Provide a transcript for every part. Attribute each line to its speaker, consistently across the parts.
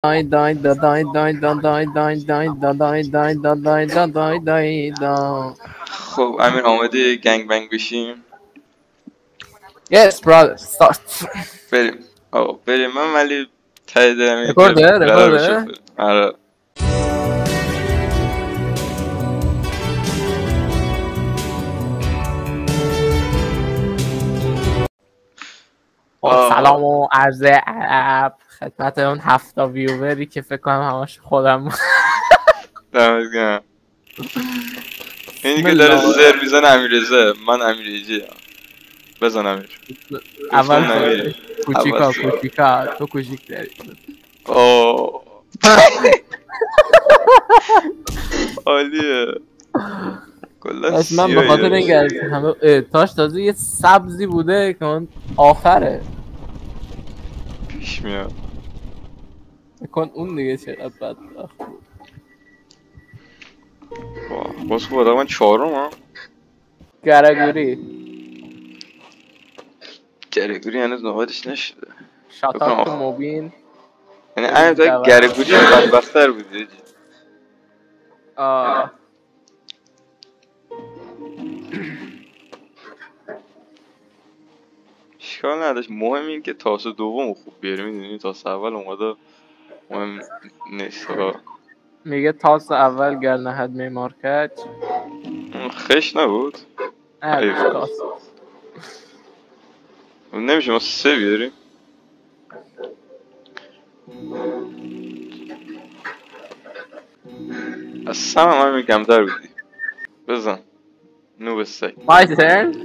Speaker 1: دای دای دا دای دای دا دای دای دای دا دای دای دا دای دا دای دای دا.
Speaker 2: خب امیر آماده گنگ بنگ بشیم؟
Speaker 1: Yes brother start.
Speaker 2: بریم بریم. من ولی ته دلم
Speaker 1: رکورده؟
Speaker 2: آره
Speaker 1: سلام و عرض ادب خدمت اون 7 ویووری که فکر کنم همش خودم.
Speaker 2: دمت گرم. اینی که داره زر میزنه امیررضا، من امیررضا. بزن امیر.
Speaker 1: اول کوچیکا تو کوچیک داری.
Speaker 2: عالیه.
Speaker 1: از من به خاطر اینکه همه تاش تازه یه سبزی بوده که اون آخره
Speaker 2: پیش میاد
Speaker 1: کن اون دیگه چقدر بد
Speaker 2: باز خوب آدم من 4م هم
Speaker 1: گرگوری
Speaker 2: هنوز نوادش نشده.
Speaker 1: شاتاک تو موبین
Speaker 2: یعنی همین تا گرگوری بدبختر بودی. اشکال نداشت. مهم این که تاس دوم خوب بیاری. میدونی تاس اول اومده مهم نیست.
Speaker 1: میگه تاس اول گر نهد میمار کج
Speaker 2: خش نبود.
Speaker 1: تاس
Speaker 2: نمیشه ما 3 بیاریم. از سم همین کمتر بودی. بزن نوب سگ.
Speaker 1: My turn.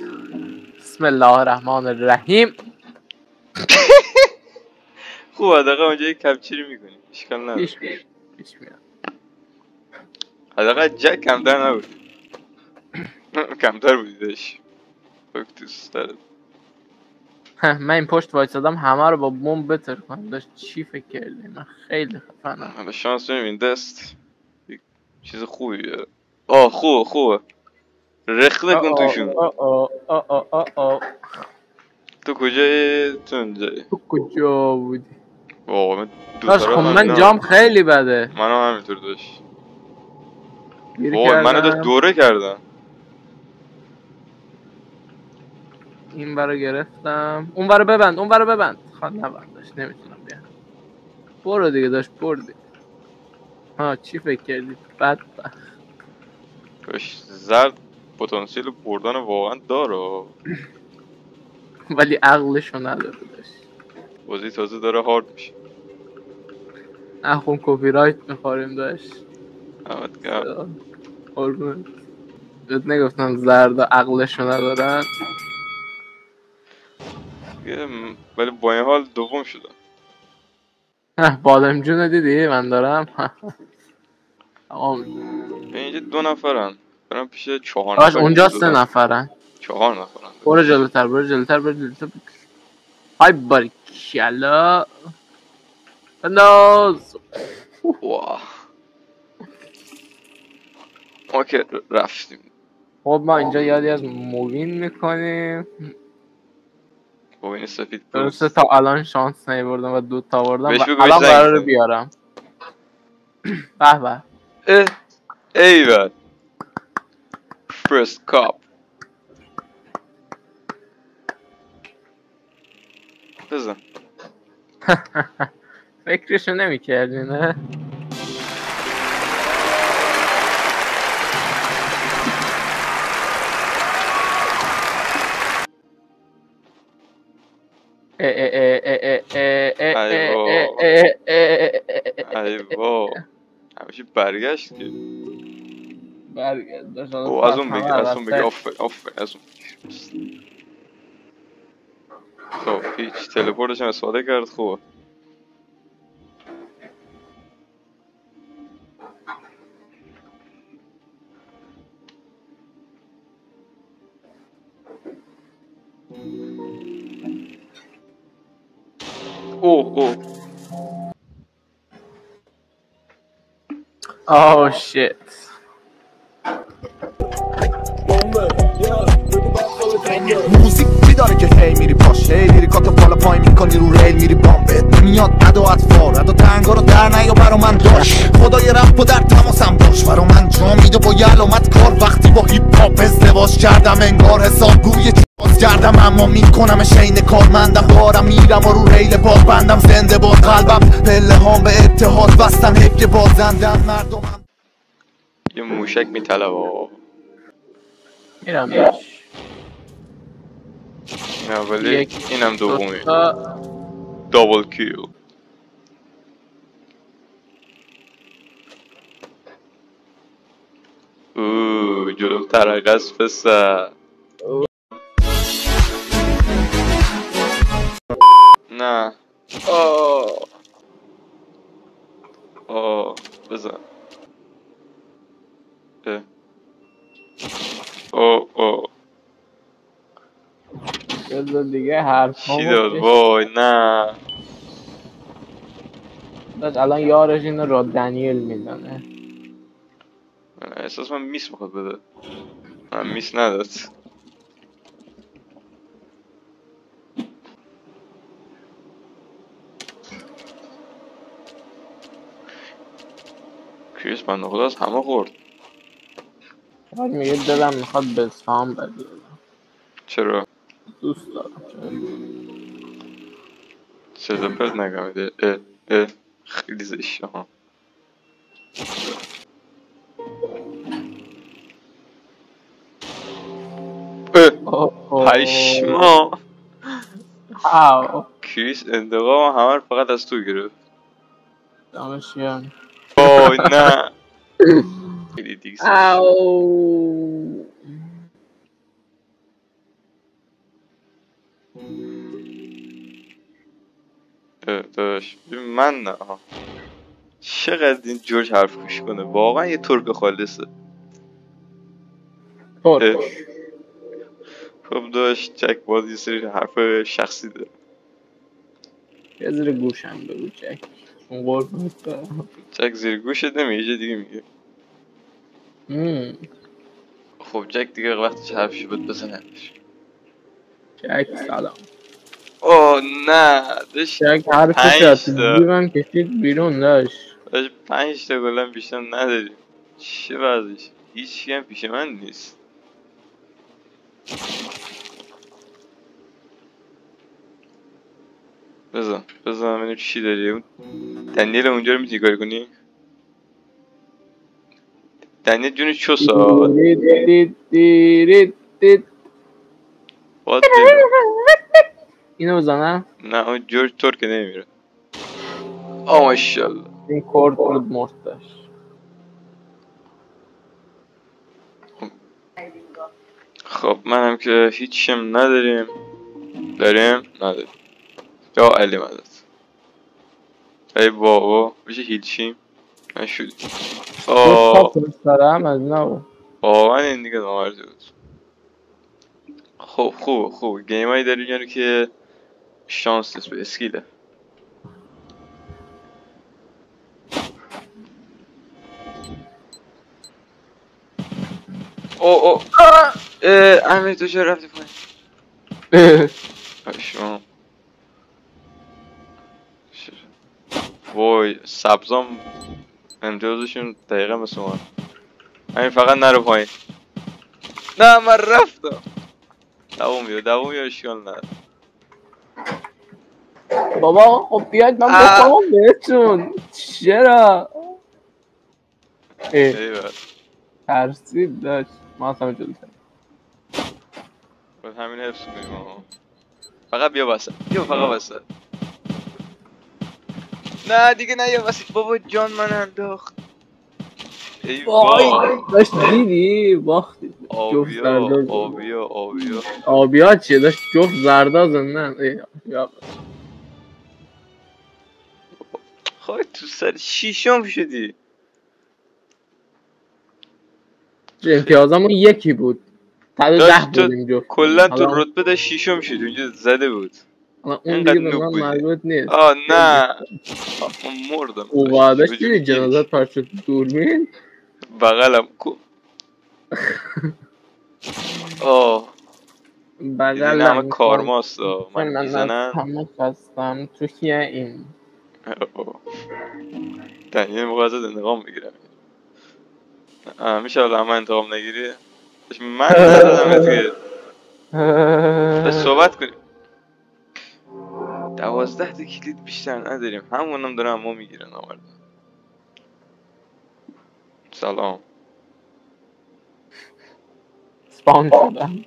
Speaker 1: بسم الله الرحمن الرحیم.
Speaker 2: خوبه حداقل اونجا یک کپچری میکنی. اشکال نداره.
Speaker 1: پیش میاد.
Speaker 2: حداقل جک کمتر نبود. کمتر بودی داشت. فکتوس دارد.
Speaker 1: من این پشت وایسادم همه رو با بمب بتر کنم. داشت چی فکر کردی؟ من خیلی خفنم.
Speaker 2: حالا شانس ببین دست چیز خوبیه. خوبه. رخنه کن توشون. تو کجایی؟ تو اونجایی.
Speaker 1: تو کجا بودی؟
Speaker 2: واقعا
Speaker 1: خب من جام خیلی بده.
Speaker 2: منم همینطور داشت. منو داشت دوره کردم.
Speaker 1: این برو گرفتم. اون برو ببند. خواهد نبندش نمیتونم بیارم. برو دیگه داشت بردی. چی فکر کردی؟ بدبخت.
Speaker 2: کاش زرد پتانسیل بردن واقعا داره
Speaker 1: ولی عقلشو نداره داشت.
Speaker 2: بازی تازه داره هارد میشه.
Speaker 1: نخون کپی رایت میخوریم داشت.
Speaker 2: همت گرم.
Speaker 1: قربونت بهت نگفتم زرد عقلشو ندارن.
Speaker 2: ولی با این حال دوم شدم.
Speaker 1: بادم جونو دیدی من دارم.
Speaker 2: اینجا 2 نفرن. برم پیش 4 نفر.
Speaker 1: اونجا 3 نفرن.
Speaker 2: 4 نفرن.
Speaker 1: برو جلوتر. های باریکلا بنداز.
Speaker 2: واه ما که رفتیم.
Speaker 1: خب ما اینجا یادی از موبین میکنیم.
Speaker 2: موبین سفید
Speaker 1: درسته تا الان شانس نیوردم و 2 تا آوردم و
Speaker 2: الان
Speaker 1: قراره بیارم. به
Speaker 2: ایول فرست کاپ. بزن.
Speaker 1: فکرشو نمی کردی نه؟
Speaker 2: ایوا همیشه برگشت که
Speaker 1: برگشت
Speaker 2: از اون بگیر آفر از اون. خب هیچ تلپورتش هم استفاده کرد. خوبه.
Speaker 1: Oh shit.
Speaker 3: موزیک بیداره که هی میری پاش هی لیریکاتو بالا پای میکنی رو ریل میری بامبه بهت نمیاد عد و اطفار عد و تنگا رو در نیا برا من داشت خدای رپ و در تماسم باش برا من جا میده با یه علامت کار وقتی با هیپ هاپ ازدواج کردم انگار حسابگوی باز کردم اما میکنم شین کارمندم دارم میرم و رو ریل باد بندم زنده باد قلبم پله هام به اتحاد بستن حیف که بازندم مردمم
Speaker 2: یه موشک میطلب آقا
Speaker 1: میرم داشت
Speaker 2: این اولی اینم دومی
Speaker 1: دوتا
Speaker 2: دابل کیل جلوم ترقه است پسر نه بزن
Speaker 1: بذار دیگه حرف
Speaker 2: چی داد وای نه
Speaker 1: داشت الان یارش اینو را دنیل میزنه
Speaker 2: احساس من میس میخواد بده من میس نداد کریس بنده خدا از همه خورد
Speaker 1: بعد میگه دلم میخواد به سام بدیم
Speaker 2: چرا؟
Speaker 1: دوست دارم
Speaker 2: صدا پرت نگمیده خیلی زشته ها پشما کریس انتقام همه رو فقط از تو گرفت
Speaker 1: دمش گرم
Speaker 2: وای نه خیلی دیگه داشت من نه چقدر این جورج حرف گوش کنه واقعا یه ترک خالصه خب داشت جک باز یه سری حرف شخصی داره
Speaker 1: یه زیر گوشم بگو جک اون قربونت برم
Speaker 2: جک زیر گوشت نمیگه یه جا دیگه میگه خب جک دیگه وقتش حرفشو بهت بزنمش
Speaker 1: جک سلام
Speaker 2: اوه نه داشت
Speaker 1: جک حرفش از جیبم کشید بیرون داشت
Speaker 2: 5 تا گلم بیشتر نداریم چه وضعش هیچی هم پیش من نیست بزن ببینیم چی داری دنیل اونجا رو میتونی کاری کنی دنیل جون چوسا
Speaker 1: اینو بزنم
Speaker 2: نه اون جورج تور که نمیره ماشاءالله
Speaker 1: این کورد بود مرد داشت
Speaker 2: خب منم که هیچیم نداریم نداریم یا علی مدد ای بابا بشه هیچیم نشدیم
Speaker 1: دارم از نو
Speaker 2: واقعا این دیگه نامرزی بود خب خوب گیم هایی داریم یعنی که شانس نیست به اسکیله امیر تو چرا رفتی پایین پشمام وای سبزام امتیازشون دقیقا مثل من همین فقط نرو پایین نه من رفتم دوم یا اشکال نداره
Speaker 1: بابا خب بیاید من بخوام بهتون چرا
Speaker 2: ایوه
Speaker 1: ترسید داشت ما اصلا جلوتر
Speaker 2: باید همین حفظ کنیم فقط بیا وسط فقط وسط نه دیگه نه یا وسط بابا جان من انداخت ای وای
Speaker 1: داشت دیدی باختی آبیا چیه داشت جفت زردا زندن
Speaker 2: خواهی تو سر شیشم شدی
Speaker 1: امتیازمون یکی بود
Speaker 2: داشت تو کلن تو رتبه دا شیشم شدی اونجا زده بود
Speaker 1: اون دیگه به من مربوط نیست
Speaker 2: نه من مردم
Speaker 1: اوه داشت دیدی جنازت پرشد دوربین
Speaker 2: بغلم کو
Speaker 1: بغل
Speaker 2: این همه کارماست من
Speaker 1: من
Speaker 2: میزنن.
Speaker 1: همه خستم توی این
Speaker 2: دنیل موقع ازت انتقام میگیرم. میشه الان من انتقام نگیری؟ من نزدمت که بس صحبت کنیم. 12 تا کلید بیشتر نداریم، همونم دارن ما میگیرن. آورد سلام
Speaker 1: سپان شدم.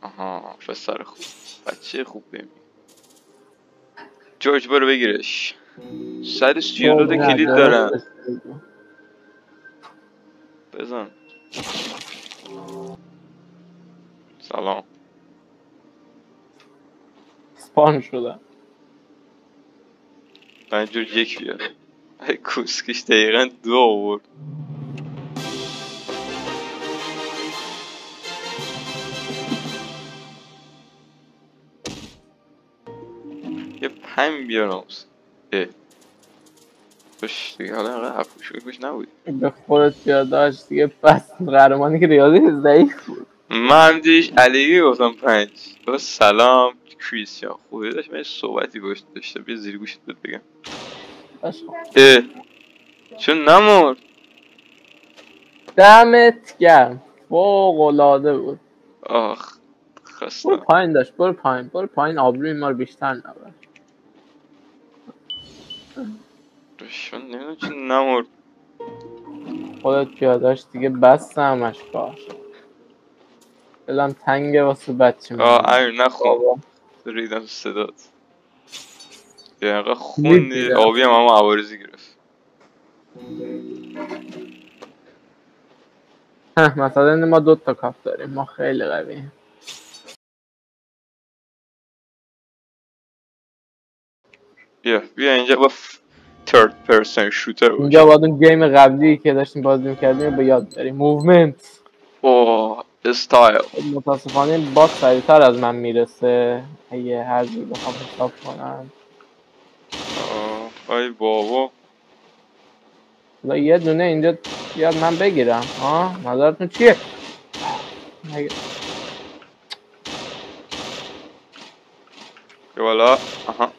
Speaker 2: آها پسر خوب، بچه خوب بمی. جورج برو بگیرش. 132 تا کلید دارن. بزن. سلام
Speaker 1: سپان شدم.
Speaker 2: من جورج یک بیار. ای کوسکش دقیقا 2 آورد. یه 5 بیار ناموس. خوش دیگه حالا اینقدر حرفوش بگوش نبودی.
Speaker 1: به خودت یادداشت دیگه. بس قهرمانی که ریاضی ضعیف بود.
Speaker 2: من همجوریش علیگی گفتم 5. سلام کریستیان خوبی داشت. من صحبتی گوشت داشته. بیا زیر گوشت بهت بگم. چون نمورد.
Speaker 1: دمت گرم. فوق العاده بود.
Speaker 2: آخ خستم.
Speaker 1: برو پایین داشت. برو پایین آبروی ما رو بیشتر نبر.
Speaker 2: دشمن نمیدونم چون نمورد.
Speaker 1: خودت یادداشت دیگه بس همش کار. دلم تنگه واسه بچه من.
Speaker 2: امیر نخون. ریدم صدات. یه اینقدر خوندی آبی هم همه عوارضی گرفت.
Speaker 1: مثلا ما 2 تا کاف داریم. ما خیلی قوییم.
Speaker 2: بیا اینجا با third person shooter باشه.
Speaker 1: اینجا باید اون گیم قبلی که داشتیم بازی میکردیم به یاد بریم. موومنت.
Speaker 2: اوه استایل.
Speaker 1: متاسفانه این بات سریعتر از من میرسه اگه هر جور بخوام حساب کنم.
Speaker 2: ای بابا
Speaker 1: حالا یه دونه اینجا بیاد من بگیرم. نظرتون چیه؟
Speaker 2: بیا بالا. آها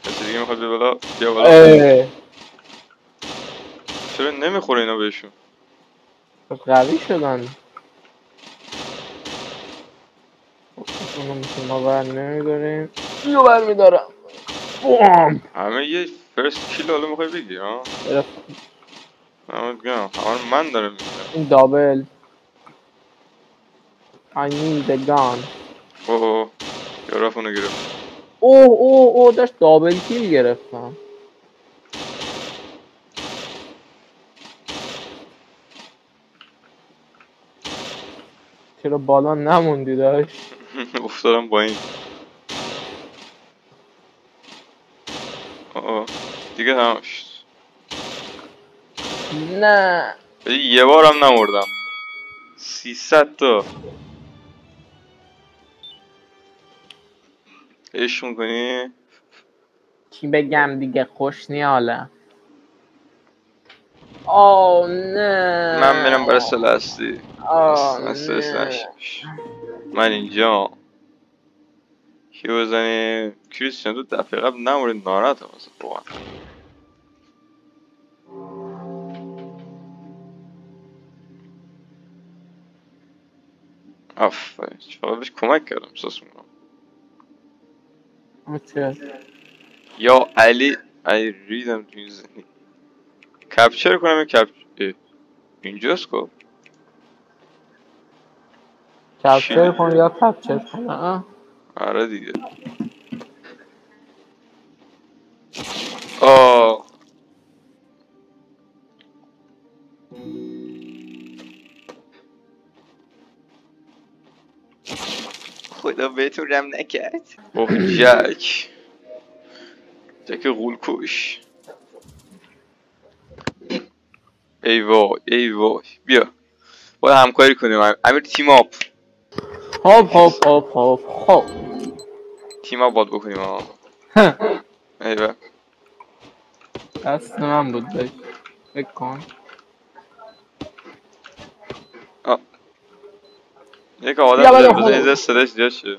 Speaker 2: کسی دیگه میخواد بیا بالا. بیا بالا. چرا نمیخوره اینا بهشون؟
Speaker 1: قوی شدن. اونو میشه ما بر نمیداریم. اینو بر میدارم.
Speaker 2: همه یه فرست کیل حالا میخوای بگی ها؟ همه بگم همه من دارم میگم.
Speaker 1: این دابل I need a gun.
Speaker 2: اوه یا رفت اونو گرفت.
Speaker 1: اوه داشت دابل کیل گرفتم. چرا بالا نموندی داشت؟
Speaker 2: افتادم با این. دیگه همش
Speaker 1: نه
Speaker 2: یه بارم نموردم. 300 تا عشق میکنی؟
Speaker 1: چی بگم دیگه خوش نیالم. نه
Speaker 2: من میرم برای سلستی.
Speaker 1: نه
Speaker 2: من اینجا که بزنی کریستیان تو دفعه قبل نمورد ناراحتم واسه واقعا. آفرین چقدر بهش کمک کردم احساس میکنم. یا علی ریدم تو این زنی. کپچر کنم این کپچر اینجاست که
Speaker 1: کپچر کن یا کپچر کن.
Speaker 2: آره دیگه. خدا بهتون رم نکرد. اوه جک غول کش. ای وای بیا باید همکاری کنیم. امیر تیم آپ.
Speaker 1: خب
Speaker 2: تیم آپ باید بکنیم ایوه
Speaker 1: دست من بود داشت فکر کن.
Speaker 2: یک آدم
Speaker 1: بیا
Speaker 2: بزن
Speaker 1: بده
Speaker 2: بزن اینجا صداش زیاد شه.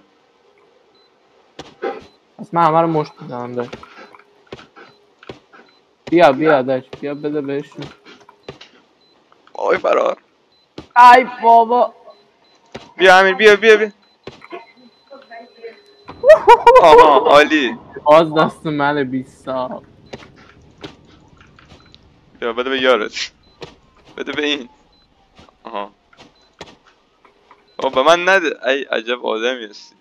Speaker 1: پس من همه رو مشت میزنم داشت. بیا داشت بیا بده بهشون.
Speaker 2: آی فرار
Speaker 1: ای بابا
Speaker 2: بیا امیر بیا آها عالی
Speaker 1: باز دست من 20 سال.
Speaker 2: بیا بده به یارت بده به این آها به من نده ای عجب آدمی هستی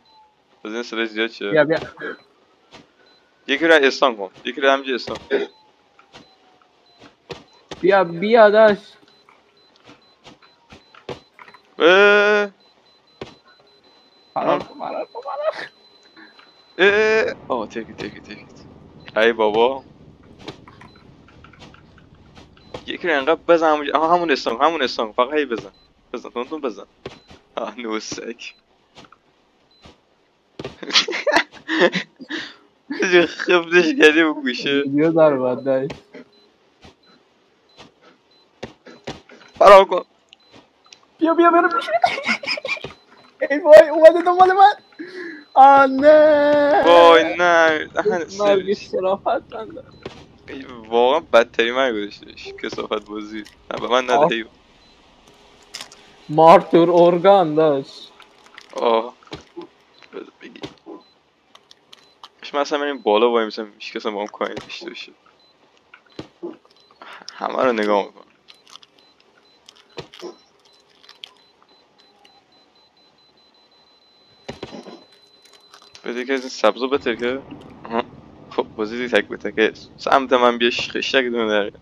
Speaker 2: بزن این صداش زیاد شه.
Speaker 1: بیا
Speaker 2: یکی رو استان کن یکی رو همینجا استان
Speaker 1: بیا داشت. فرار کن.
Speaker 2: تکی ای بابا یکی رو انقدر بزن همونجا همون استان فقط هی بزن تون بزن نوسک خفتش کردی به گوشه
Speaker 1: ویدیو داره باید داشت.
Speaker 2: فرار کن
Speaker 1: بیا برو میشه. ای وای اومده دنبال من. نه
Speaker 2: وای نه دهن
Speaker 1: مرگ
Speaker 2: سرویس
Speaker 1: شرافت بنده.
Speaker 2: واقعا بدترین مرگ گذاشتش کسافت بازی نه به من نده هیو
Speaker 1: مارتور ارگان داشت.
Speaker 2: بگی من اصلا بریم بالا وای میسم هیچ کس با هم کاری نشته باشه همه رو نگاه میکنم بده که از این سبزو بترکه خب بازی تک بترکه سمت من بیش خشتک دونه داره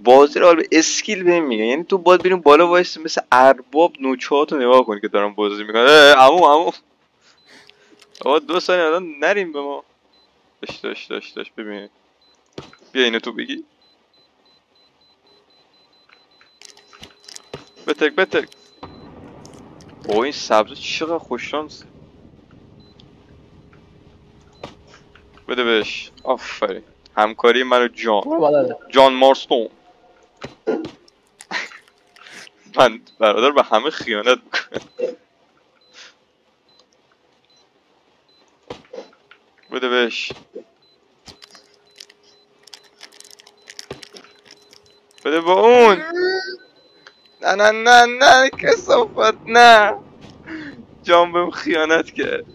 Speaker 2: بازی رو به اسکیل بهم میگن یعنی تو باید بریم بالا وایسی مثل ارباب نوچهاتو نگاه کنی که دارم بازی میکنن عمو آقا 2 ثانیه الان نریم به ما داشت ببین بیا اینو تو بگی بترک با این سبزه چقدر خوششانس بده بهش آفرین همکاری منو جان مارستون من برادر به همه خیانت میکنم بده بهش بده با اون نه کسافت نه جان بهم خیانت کرد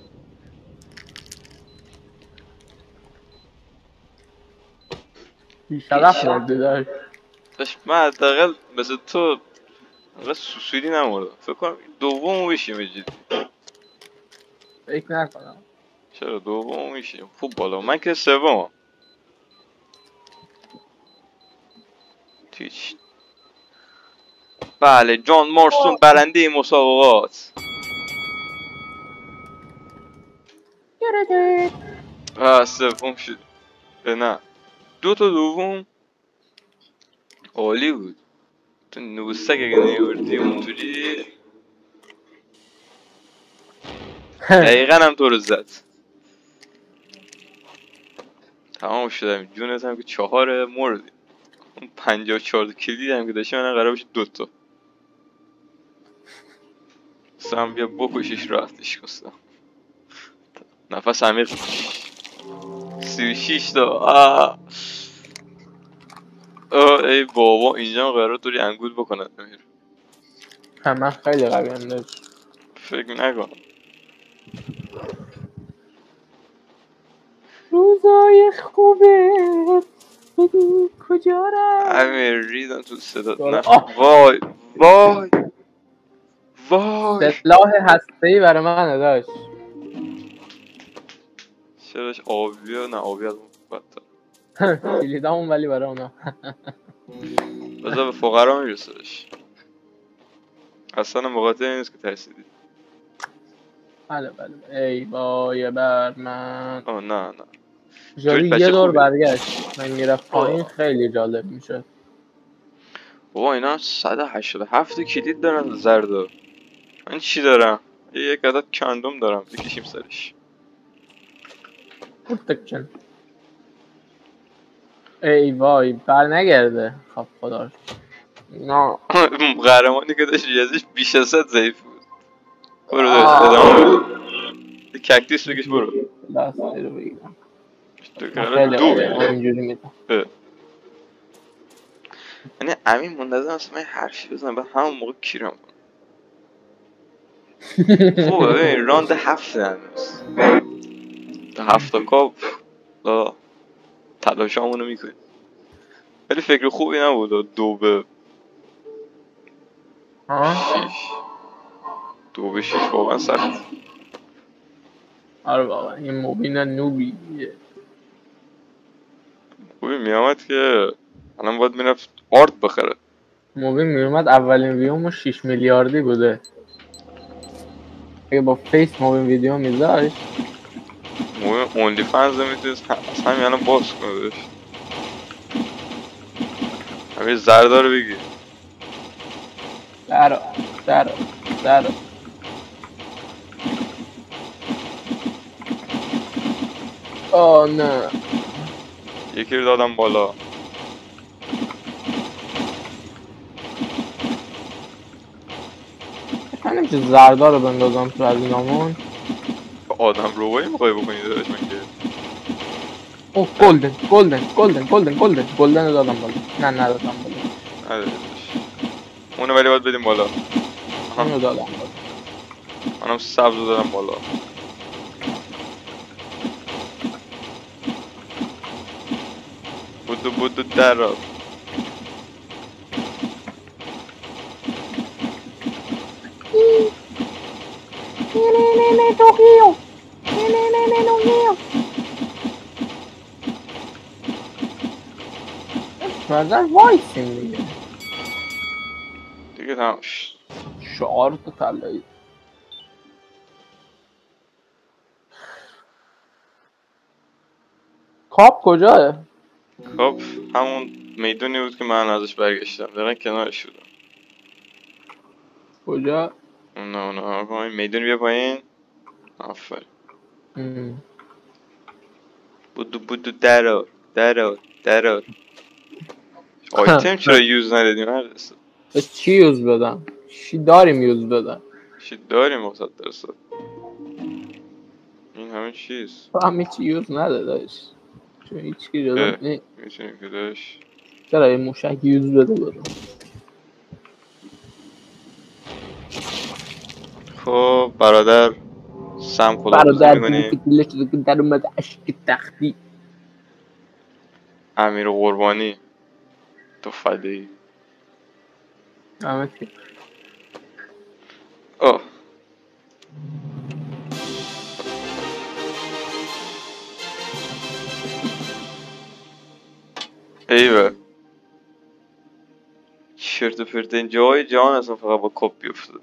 Speaker 1: بیشرف مردی داشت.
Speaker 2: من حداقل مثل تو انقدر سوسویدی نموردم فکر کنم دوم بشیم جدی
Speaker 1: فکر نکنم.
Speaker 2: چرا دوم میشیم خوب بالا من که سومم هیچ بله جان مارستون برنده مسابقات سوم شد نه 2 تا دوم عالی بود تو نوستک اگه نیوردی اونطوری دقیقا هم تو رو زد تمام شدم جونت هم که 4 مردی اون 54 کلید هم که داشتی من قرار بشه 2 تا سم بیا بکشش راحتش کستم نفس عمیق 36 تا ای بابا اینجا قرار طوری انگول بکنن امیر
Speaker 1: همه خیلی قوی هم داشت.
Speaker 2: فکر نکنم
Speaker 1: روزای خوبه بگو کجا رفت.
Speaker 2: امیر ریدم تو صدات نه وای
Speaker 1: سلاح هسته‌ای برای من داشت.
Speaker 2: چراش آبی نه آبی از اون بدتر
Speaker 1: کلیدامون ولی برای اونا.
Speaker 2: بذار به فقرا میرسهش اصلا مقاطع نیست که ترسیدی
Speaker 1: بله ای وای بر من.
Speaker 2: نه
Speaker 1: جاری
Speaker 2: بچه
Speaker 1: یه دور
Speaker 2: خوبی
Speaker 1: برگشت من میرفت پایین خیلی جالب میشد.
Speaker 2: بابا اینا 187 کلید دارن زردا من چی دارم یک عدد کندوم دارم بکشیم سرش
Speaker 1: پرتکشن ای وای بر نگرده. خب خدا نه.
Speaker 2: قهرمانی که داشت ریاضیش بیش از 100 ضعیف بود. برو داشت ادامه بده. ککتیس بکش برو.
Speaker 1: دستی رو بگیرم.
Speaker 2: تو
Speaker 1: من
Speaker 2: که
Speaker 1: خیلی
Speaker 2: دو
Speaker 1: اینجوری میدم.
Speaker 2: یعنی امین منتظم هست من هر چی بزنم بعد همون موقع کیرم کنم. خوبه ببین راند 7 هنوز تا 7 کاپ تلاشامونو میکنیم. ولی فکر خوبی نبود 2 به 6. 2 به 6 واقعا سخت.
Speaker 1: آره واقعا این مبین نوبیه.
Speaker 2: خوبی میامد که الان باید میرفت آرت بخره.
Speaker 1: مبین میومد اولین ویومو 6 میلیاردی بوده. اگه با فیس مبین ویدیو میذاشت
Speaker 2: مهم اونلی فنز میتونست از همین الان باز کنه داشت. همین زردار رو بگیر.
Speaker 1: در آه نه
Speaker 2: یکی رو دادم بالا.
Speaker 1: کنیم که زردار رو بندازم تو از اینامون.
Speaker 2: آدم روبایی میخوای بکنی داداش من که
Speaker 1: اوه گلدن رو دادم بالا. نه ندادم بالا.
Speaker 2: نداره داداش. اونو ولی باید بدیم بالا.
Speaker 1: اونو دادم بالا.
Speaker 2: منم سبز رو دادم بالا. بودو در را
Speaker 1: بعدن وایسیم دیگه.
Speaker 2: دیگه تماش.
Speaker 1: شعار تو طلایی. کاپ کجاه؟
Speaker 2: خب همون میدونی بود که من ازش برگشتم دقیقا کنارش شدم.
Speaker 1: کجا؟
Speaker 2: اونو میدونی بیا پایین. آفرین. بودو درار آیتم چرا یوز ندادیم هر رسه
Speaker 1: چی یوز بدم؟ چی داریم یوز بدم؟
Speaker 2: چی داریم 100%. این همه چیز
Speaker 1: تو هم چی یوز نداداش. چون هیچ کی جدا نی.
Speaker 2: میتونیم که داشت.
Speaker 1: چرا یه موشک یوز بده برو.
Speaker 2: خب برادر سم خداحافظی
Speaker 1: برادر
Speaker 2: میکنی.
Speaker 1: که دلش رو که در اومده عشق تختی.
Speaker 2: امیر قربانی تو فدایی.
Speaker 1: همه چی.
Speaker 2: اوه ایوه چرت و پرت این جای جهان اصلا فقط با کپ بیفتد.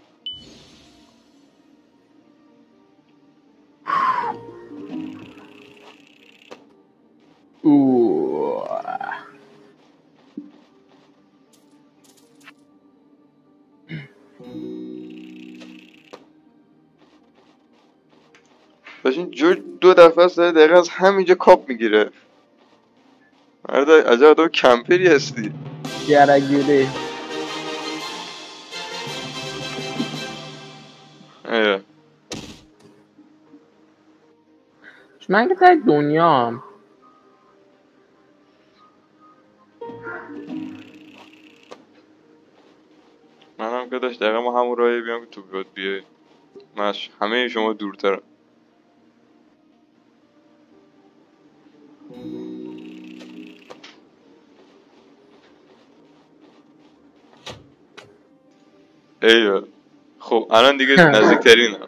Speaker 2: باش این جو 2 دفعه است دقیقا از همینجا کاپ میگیره. مرد عجب آدم کمپری هستی.
Speaker 1: گرگیری.
Speaker 2: ایوه
Speaker 1: من که تای دنیا هم.
Speaker 2: منم که داشت دقیقا ما همون راهی بیام که تو بیای. من از همه شما دورترم. ایوه خب الان دیگه نزدیکترینم.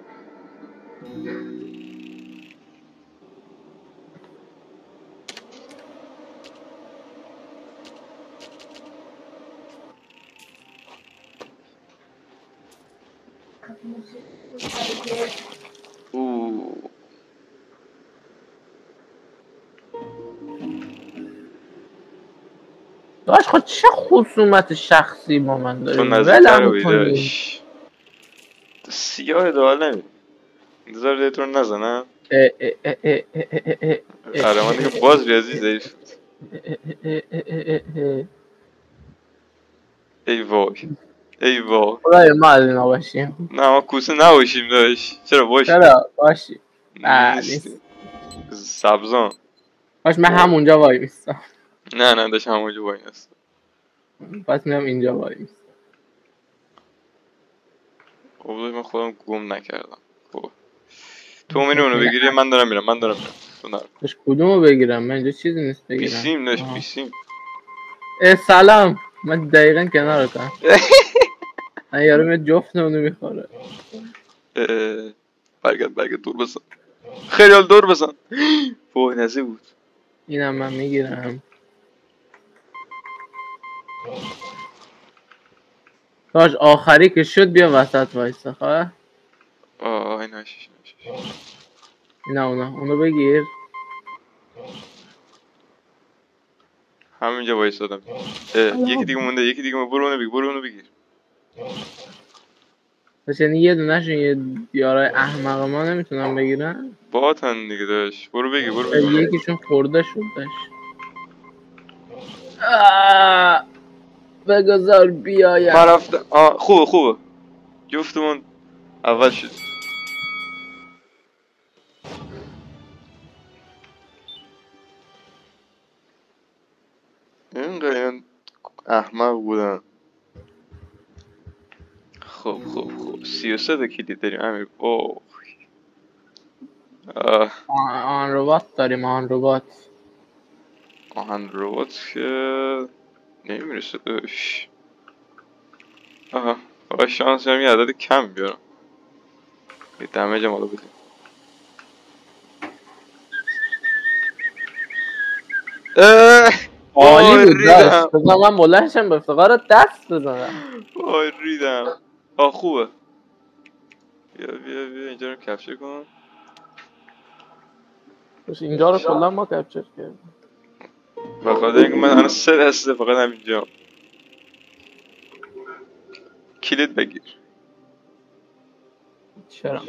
Speaker 2: اوه
Speaker 1: داشت خود چه خصومت شخصی با من
Speaker 2: تو
Speaker 1: داری
Speaker 2: نزدیکتر
Speaker 1: ولم
Speaker 2: بودی
Speaker 1: کنی.
Speaker 2: داشت. تو سیاه دوال نمی انتظار دیگه تو رو نزنم. قهرمانی که باز ریاضی ضعیف بود. ای وای ای وای
Speaker 1: خدای ما از اینا باشیم.
Speaker 2: نه ما کوسه نباشیم داشت چرا باشیم
Speaker 1: چرا باشیم؟
Speaker 2: نیستیم سبزان
Speaker 1: باش من همونجا وای میستم.
Speaker 2: نه داشت همونجا وای نیست
Speaker 1: پس میام اینجا وای میستم.
Speaker 2: خب من خودم گم نکردم. خب تو میری اونو بگیری من دارم میرم تو نرو.
Speaker 1: داشت کدومو بگیرم؟ من اینجا چیزی نیست بگیرم.
Speaker 2: بیسیم داشت بیسیم
Speaker 1: سلام من دقیقا کنارتم. من یارو یه جفت اونو میخوره.
Speaker 2: برگرد دور بزن خیلی حال دور بزن وای نزه بود
Speaker 1: اینم من میگیرم. داش آخری که شد بیا وسط وایسا خواه.
Speaker 2: آه نشیش
Speaker 1: نه اونو بگیر.
Speaker 2: همینجا وایسادم یکی دیگه مونده برو اونو بگیر
Speaker 1: بس یعنی یه دونهشون یه یارای احمق ما نمیتونم بگیرن.
Speaker 2: باهاتن دیگه داشت برو بگیر
Speaker 1: یکیشون خورده شد داشت. بگذار بیایم.
Speaker 2: من رفتم خوبه جفتمون اول شد این احمق بودن. خب 33 کلید داریم امیر. اوه
Speaker 1: آهن ربات داریم. آهن
Speaker 2: ربات که نمیرسه داشت. آقا شانس هم یه عدد کم بیارم یه دمیج هم حالا بدیم.
Speaker 1: عالی بود داشت. بزن من بلنشم به افتقارت دست بزنم.
Speaker 2: وای ریدم. خوبه بیا اینجا رو کپچر کن.
Speaker 1: اینجا رو کلا ما کپچر کردیم
Speaker 2: بخاطر اینکه من الان 3 دسته فقط همینجا. کلید بگیر.
Speaker 1: چرا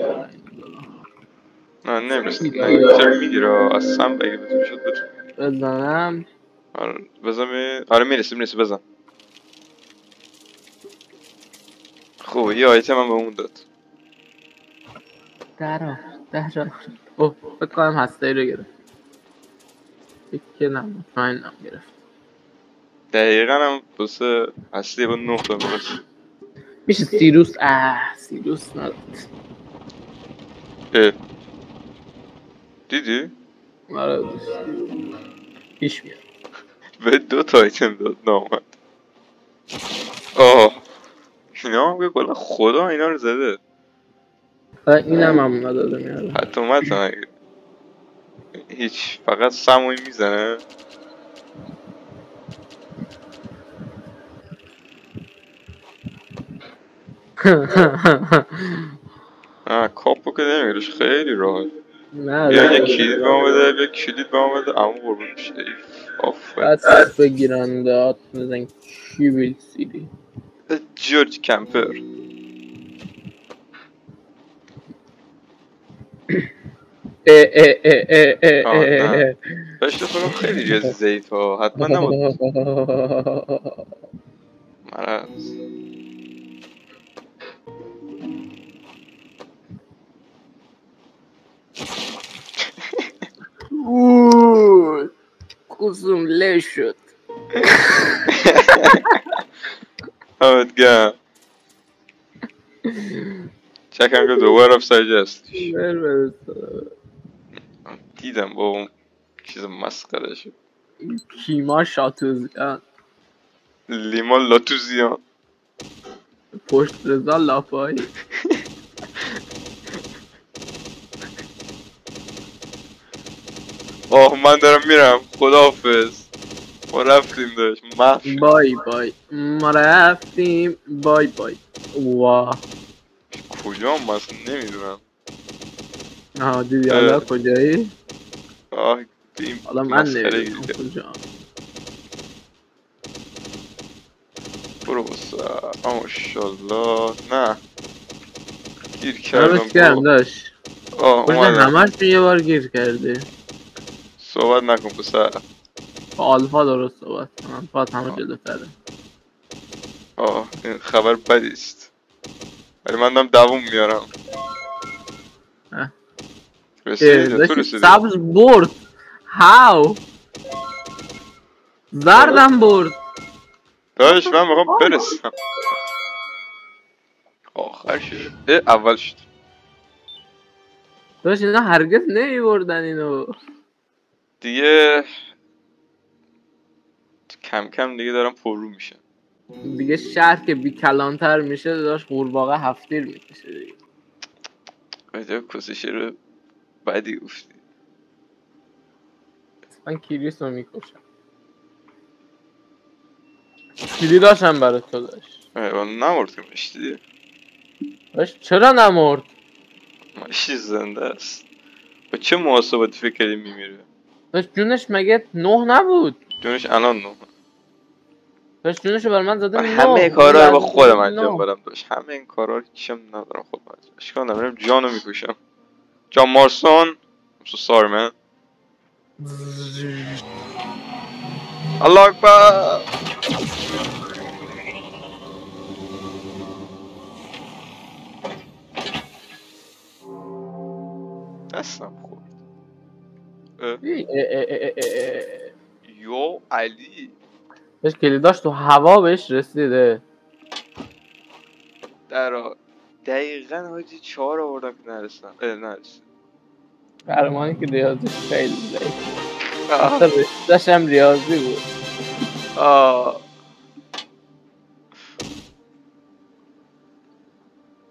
Speaker 2: نه نمیرسه چرا میگیره اصلا بگیر بتونی شد
Speaker 1: بزنم.
Speaker 2: آره میرسه بزن. خوبه یه آیتم هم به اون داد.
Speaker 1: درا اوه فکر کنم هسته‌ای رو گرفت. که مطمئنم گرفت.
Speaker 2: دقیقا هم بسه هسته با 9 تا میرسه.
Speaker 1: میشه سیروس نداد.
Speaker 2: دیدی؟
Speaker 1: آره پیش میاد.
Speaker 2: به 2 تا آیتم داد نامد. اینا هم که خدا اینا رو زده.
Speaker 1: اینم هم نداده میاره.
Speaker 2: حتی نگه هیچ فقط سموی میزنه. کاپو که نمیگرش خیلی راحت. بیا یه کلید به ما بده اما قربون میشه.
Speaker 1: دست بگیرن داد بزن کی بیلسیدی
Speaker 2: جورج کمپر. بهش فکرم خیلی جزی ضعیف ها حتما نبود مرز.
Speaker 1: کسوم له شد.
Speaker 2: همت گم چکم که دوباره اف سایجستش دیدم با اون چیز مسخره شد.
Speaker 1: کیما شاتوزیان
Speaker 2: لیما لاتوزیان
Speaker 1: پشت رزا لاپایی.
Speaker 2: من دارم میرم خداحافظ. ما رفتیم داشت
Speaker 1: بای ما رفتیم بای واه
Speaker 2: کجا هم اصلا نمیدونم.
Speaker 1: دیدی حالا کجایی؟
Speaker 2: حالا
Speaker 1: من نمیدونم کجا.
Speaker 2: برو بسه ماشالله. نه گیر کردم
Speaker 1: کردم داشت.
Speaker 2: اومدم
Speaker 1: همش یه بار گیر کرده.
Speaker 2: صحبت نکن پسر.
Speaker 1: با آلفا درست صحبت کنم. فات همه جلوتره.
Speaker 2: این خبر بدی است. ولی من دارم دووم میارم. رسیدی؟ تو رسیدی؟
Speaker 1: سبز برد. هاو زردم برد.
Speaker 2: داشت من میخوام برسم. آخر شد. اول شد.
Speaker 1: داشت اینا هرگز نمیبردن اینو.
Speaker 2: دیگه کم کم دیگه دارم پررو میشم.
Speaker 1: دیگه شهر که بی کلانتر میشه داشت قورباغه هفتیر میکشه دیگه.
Speaker 2: عجب کسشه رو بدی گفتی.
Speaker 1: من کریس رو میکشم. کلی داشتم برای تو داشت.
Speaker 2: نمرد که مشتی.
Speaker 1: داشت چرا نمرد؟
Speaker 2: ماشی زنده است. با چه محاسباتی فکر کردی میمیره؟
Speaker 1: داشت جونش مگه 9 نبود؟
Speaker 2: جونش الان 9.
Speaker 1: داشت جونشو بر من زده 9.
Speaker 2: همه کارا رو با خودم انجام بدم داشت. همه این کارا رو چیم ندارم خودم انجام. اشکال ندارم جانو میکشم. جان مارسون. I'm so sorry man. الله اکبر. دستم خورد. یو علی.
Speaker 1: داشت کلی داشت تو هوا بهش رسیده.
Speaker 2: دقیقا حاجی 4 آوردم که نرسیدم. نرسید.
Speaker 1: قهرمانی که ریاضی خیلی ضعیف. حتی رشته‌ش هم ریاضی بود.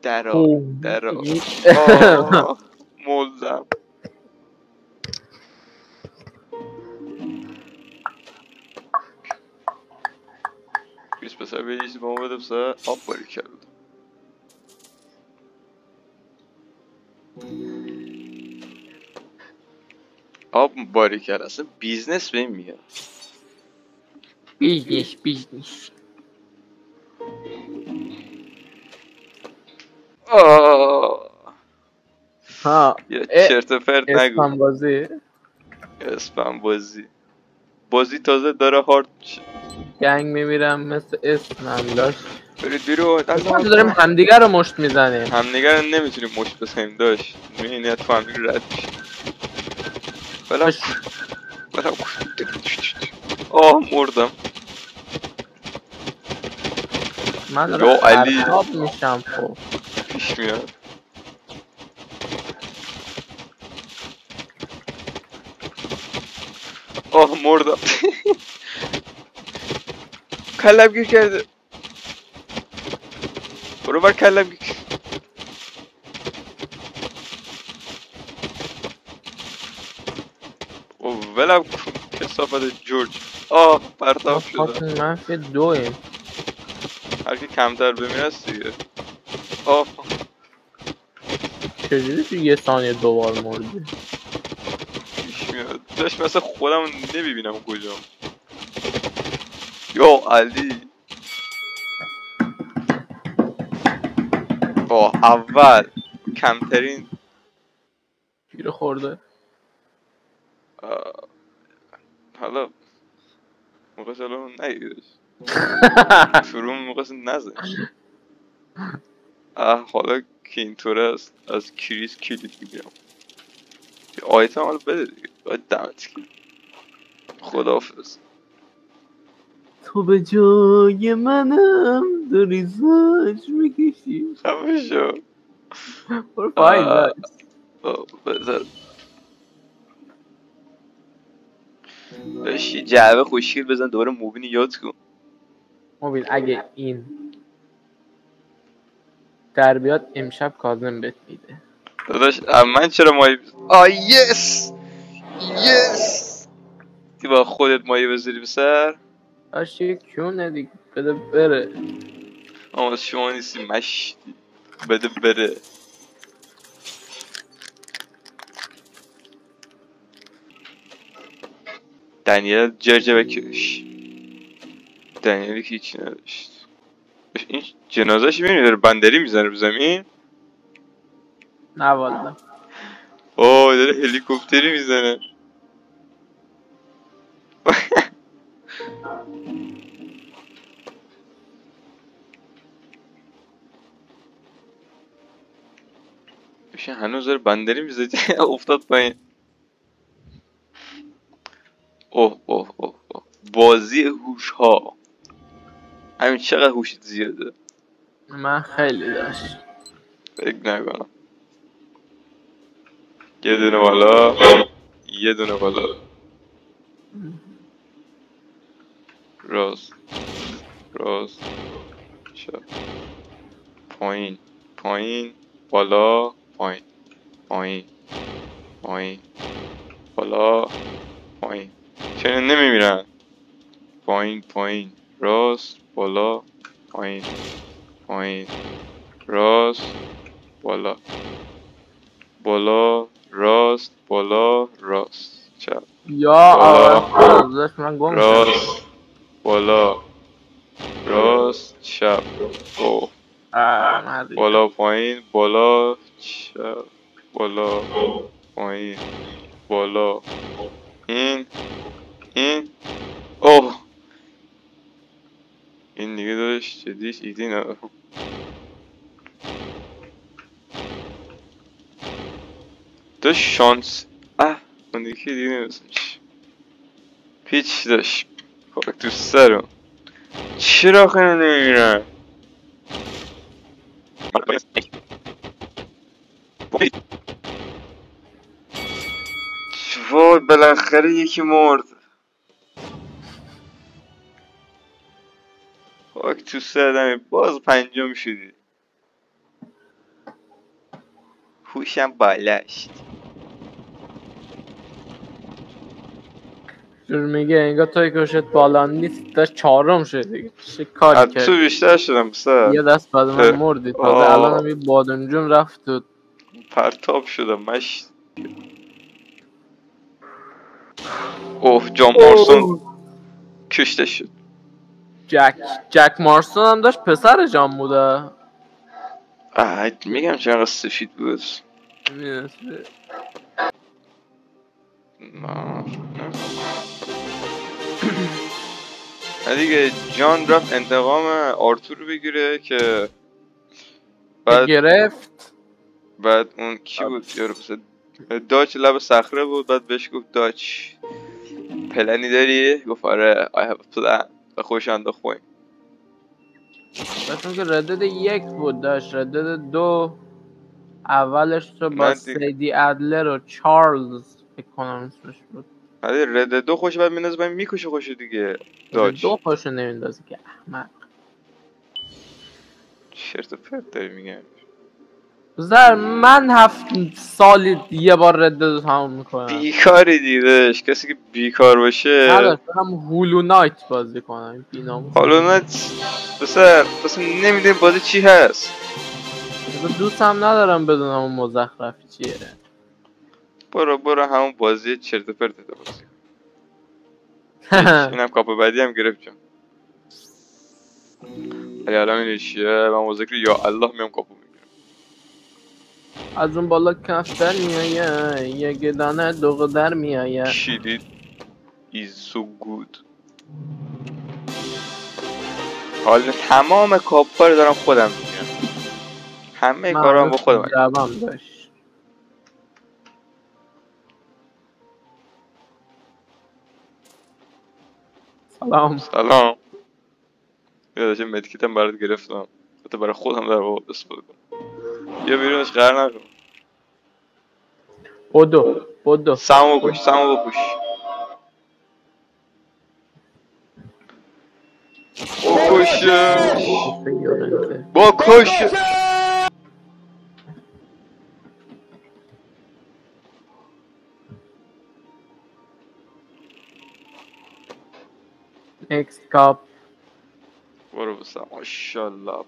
Speaker 2: درا مولدم. کریس پسر به یه چیزی با ما بده پسر آب باری کرد. آب باری کرد اصلا بیزنس به این میاد.
Speaker 1: بیزنس ها
Speaker 2: یه چرت و پرت نگو. اسپم بازی تازه داره هارد میشه.
Speaker 1: گنگ میمیرم مثل اسم داشت.
Speaker 2: برید بیرون.
Speaker 1: ما داریم همدیگه رو مشت میزنیم.
Speaker 2: همدیگه رو نمیتونیم مشت بزنیم داشت. میبینی تو همدیگه رد میشه. بلم مردم.
Speaker 1: من دارم خراب میشم. خب
Speaker 2: پیش میاد. مردم. کلم گیر کرده. برو بر کلم گیر. ولم کسافت جورج. پرتاب شده.
Speaker 1: منفی 2.
Speaker 2: هر کی کمتر بمیره است دیگه.
Speaker 1: چجوری تو یه ثانیه دوبار مردی؟
Speaker 2: پیش میاد. داشت مثلا خودم نمیبینم کجا. یا علی. اول کمترین
Speaker 1: گیره خورده.
Speaker 2: حالا موقع سلام نگیدش. شروع موقع نزن. حالا که اینطوره است از کریس کلید میگیرم. آیتم حالا بده دیگه. باید دمت کنم. خداحافظ.
Speaker 1: تو به جای منم داری زج میکشی.
Speaker 2: خفه شو.
Speaker 1: برو پایین داشت.
Speaker 2: بذار داشت یه جعبه خوشگل بزن دوباره موبین یاد کن.
Speaker 1: موبین اگه این در بیاد امشب کاظم بهت میده.
Speaker 2: داداش من چرا مایی یس دی با خودت مایی بذاری بسر.
Speaker 1: داشت یه کیونه دیگه بده بره.
Speaker 2: از شما نیستی مشتی. بده بره. دنیل جرجه بکش. دنیلی که هیچی نداشت. این جنازهش میبینی داره بندری میزنه رو زمین.
Speaker 1: نه والا.
Speaker 2: داره هلیکوپتری میزنه. بشه هنوز داره بندری میزه افتاد پایین. اوه اوه اوه اوه بازی هوش ها. همین چقدر هوشت زیاده.
Speaker 1: من خیلی داشت.
Speaker 2: فکر نکنم. یه دونه بالا، یه دونه بالا، راست راست چپ پایین پایین بالا پایین پایین پایین بالا پایین. چرا نمیمیرن؟ پایین پایین راست بالا پایین پایین راست بالا بالا راست بالا راست چپ
Speaker 1: یا
Speaker 2: بالا
Speaker 1: آقا من گم شدم.
Speaker 2: راست بالا راست چپ او
Speaker 1: من ریدم.
Speaker 2: بالا پایین بالا چپ بالا پایین بالا این اوه این دیگه داشت جدیش ایدی ندارم. داشت شانس اون دیگه دیگه نمیدونستم پیچ داشت خاک تو سرم. چرا خیلی نمیرن؟ وای بالاخره یکی مرد. خاک تو سرم باز پنجم شدی. هوشم بالاشت.
Speaker 1: جور میگه انگار توی کشت بالا نیست داشت چهارم شد دیگه چه کاری
Speaker 2: از
Speaker 1: کرد.
Speaker 2: تو بیشتر شدم بسر.
Speaker 1: یه دست بعد من مردی تازه الان هم یه بادنجون رفت تو
Speaker 2: پرتاب شدم مشت. اوه جان مارسون کشته شد.
Speaker 1: جک مارسون هم داشت پسر جان بوده.
Speaker 2: میگم چقدر سفید بود. نه دیگه جان رفت انتقام آرتور رو بگیره که
Speaker 1: گرفت.
Speaker 2: بعد اون کی بود یارو پسر داچ لب صخره بود. بعد بهش گفت داچ پلنی داری؟ گفت آره I have a plan و خوش انداخت خویم.
Speaker 1: بسیم که ردد 1 بود داشت ردد 2 اولش تو با سیدی ادلر و چارلز فکر کنم اسمش بود.
Speaker 2: آره رد 2 خوش بعد میندازه باید میکشه خوشه دیگه.
Speaker 1: رد 2 خوشو نمیندازه که احمق.
Speaker 2: چرت و پرت داری میگم.
Speaker 1: من 7 سالی یه بار رد 2 تموم میکنم.
Speaker 2: بیکاری دیدش کسی که بیکار باشه.
Speaker 1: نداشت برم هولو نایت بازی کنم بیناموس.
Speaker 2: هولو نایت بسر نمیدونی بازی چی هست.
Speaker 1: دوست هم ندارم بدونم اون مزخرفی چیه.
Speaker 2: برو همون بازی چرت و پرت بازی. اینم کاپ بعدی هم گرفت جان. ولی الان این چیه من ذکر یا الله میام کاپو میگیرم.
Speaker 1: از اون بالا کفتر میایه یه دانه دوغ در میایه.
Speaker 2: کلید is so good. حالا تمام کاپا رو دارم خودم میگیرم. همه کارام با خودم
Speaker 1: جوام داشت.
Speaker 2: سلام یادشه مدکیتم برات گرفتم حتی برای خودم در واقع استفاده کنم. بیا بیرونش قرار نکن.
Speaker 1: بدو
Speaker 2: سمو بکش بکش
Speaker 1: اکس کاپ
Speaker 2: برو بسم ماشالله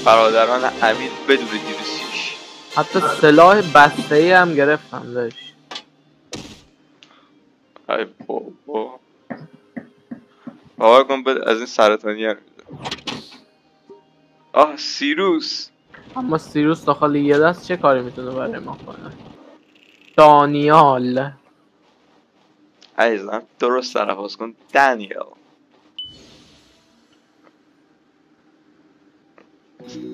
Speaker 2: برادران حمید بدون 236.
Speaker 1: حتی سلاح بسته ای هم گرفتم داشت.
Speaker 2: ای بابا باور کن بد از این سرطانی هم میده. سیروس.
Speaker 1: اما سیروس داخل یه دست چه کاری میتونه برای ما کنه؟ دانیال
Speaker 2: عزیزم درست تلفظ کن دانیال.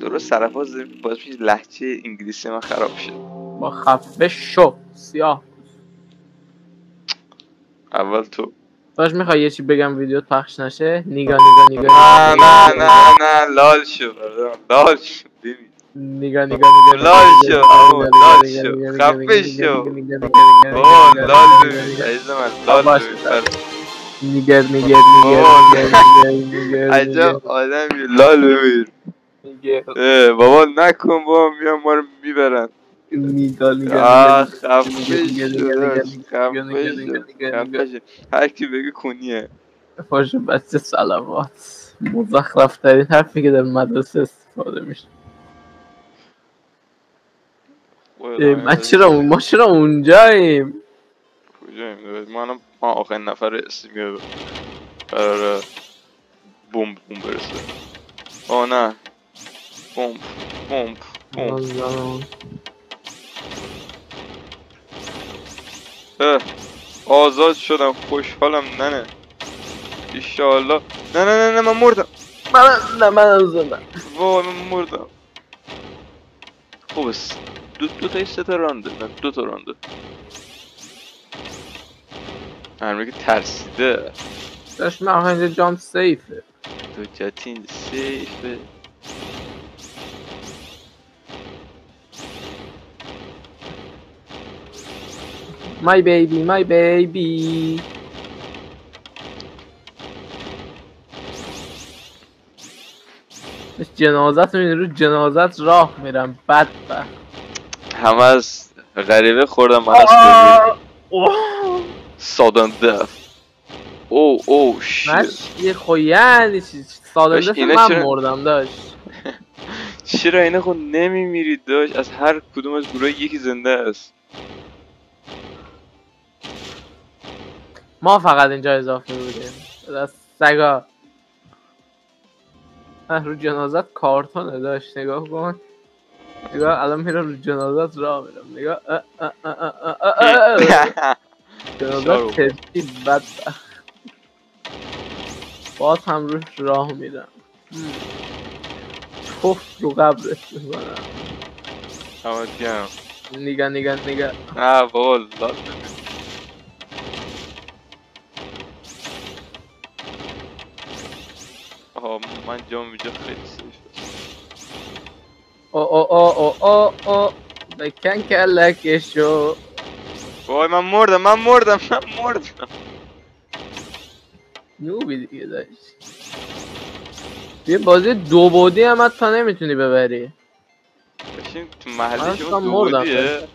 Speaker 2: درست سرفاز داریم باز میشه لهجه انگلیسی من خراب شد.
Speaker 1: با خفه شو سیاه.
Speaker 2: اول تو.
Speaker 1: باش میخوای یه چی بگم ویدیو پخش نشه؟ نیگا
Speaker 2: نه لال شو لال شو ببین
Speaker 1: نیگا
Speaker 2: لال شو خفه شو لال ببین عزیز من لال ببین
Speaker 1: نیگر
Speaker 2: عجب آدمی لال ببین بابا نکن بابا میام ما رو میبرن. خفه شو هر کی بگه کنیه.
Speaker 1: باشه بچه سلامات. مزخرف ترین حرفی که در مدرسه استفاده میشه. ما چرا اونجاییم؟
Speaker 2: کجاییم؟ ما آخرین نفر اسمی قراره بومب برسه. آه نه بومب آزاد شدم خوشحالم. نه ایشالله. نه من مردم.
Speaker 1: من زدم.
Speaker 2: وای من مردم. خوب است. دو تا 3 تا رانده. نه 2 تا رانده. همه که ترسیده.
Speaker 1: داشت من آخه جامپ سیفه.
Speaker 2: تو جاتین سیفه.
Speaker 1: My baby جنازت میبینی رو جنازت راه میرم بدبخت.
Speaker 2: همه از غریبه خوردم من از سادن دف. او
Speaker 1: مشکی خویانی سادن دف من مردم داشت.
Speaker 2: چرا اینه خود نمیمیرید داشت؟ از هر کدوم از گروه یکی زنده است.
Speaker 1: ما فقط اینجا اضافه بودیم دست سگا. رو جنازت کارتونه داشت. نگاه کن نگاه الان میرم رو جنازت راه میرم. نگاه جنازت ترکید بدبخت. باز هم روش راه میرم. توف رو قبرت میکنم.
Speaker 2: همت گرم.
Speaker 1: نیگه
Speaker 2: نه بابا لاد من جام اینجا خیلی سیف.
Speaker 1: او بکن کلکشو.
Speaker 2: وای من مردم.
Speaker 1: نوبی دیگه داشت. یه بازی 2 بعدی هم حتی نمیتونی ببری.
Speaker 2: بشین تو محله شما 2 بعدیه.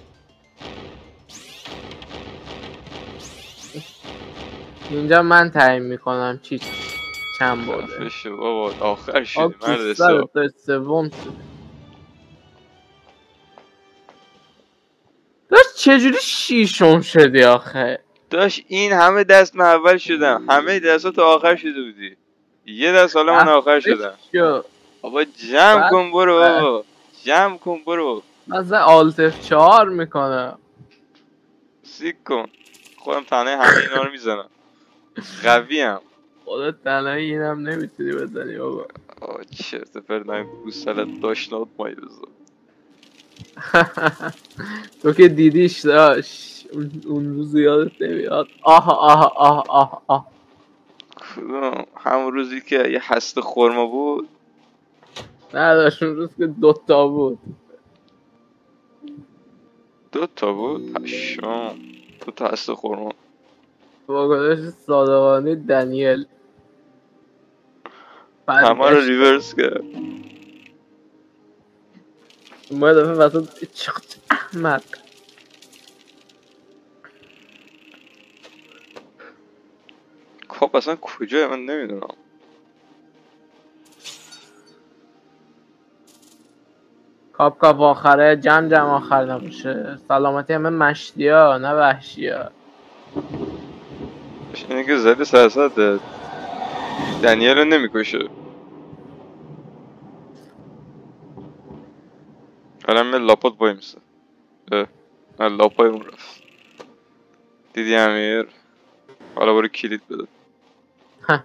Speaker 1: اینجا من تعیین میکنم چی چند بعده.
Speaker 2: خفه بابا آخر شدی مرد حساب.
Speaker 1: سوم داشت چجوری 6م شدی آخه؟
Speaker 2: داشت این همه دست من اول شدم. همه دستا تو آخر شده بودی. یه دست حالا من آخر شدم. بابا جمع کن برو.
Speaker 1: من زن آلت F4 میکنم.
Speaker 2: سیک کن. خودم تنه همه اینا رو میزنم. قوی هم.
Speaker 1: خودت تنه اینم نمیتونی بزنی بابا.
Speaker 2: چرت پرت نمی گوسلت داشنات مایی بزن.
Speaker 1: تو که دیدیش داشت اون روز یادت نمیاد. آه
Speaker 2: کدوم؟ همون روزی که یه هسته خورما بود؟
Speaker 1: نه داشت اون روز که 2 تا بود.
Speaker 2: 2 تا بود؟ پشم 2 تا هسته خورما
Speaker 1: با گذاشت صادقانی دنیل
Speaker 2: همه رو ریورس کرد.
Speaker 1: ما دفعه وسط چقدر احمق.
Speaker 2: کاپ اصلا کجای من نمیدونم.
Speaker 1: کاپ آخره جمع آخر نمیشه. سلامتی همه مشتی ها نه وحشی ها.
Speaker 2: اینه که زده سرسد دنیل رو نمیکشه. الان من لاپات بایی میسه. نه لاپای اون رفت. دیدی امیر؟ حالا برو کلید بده.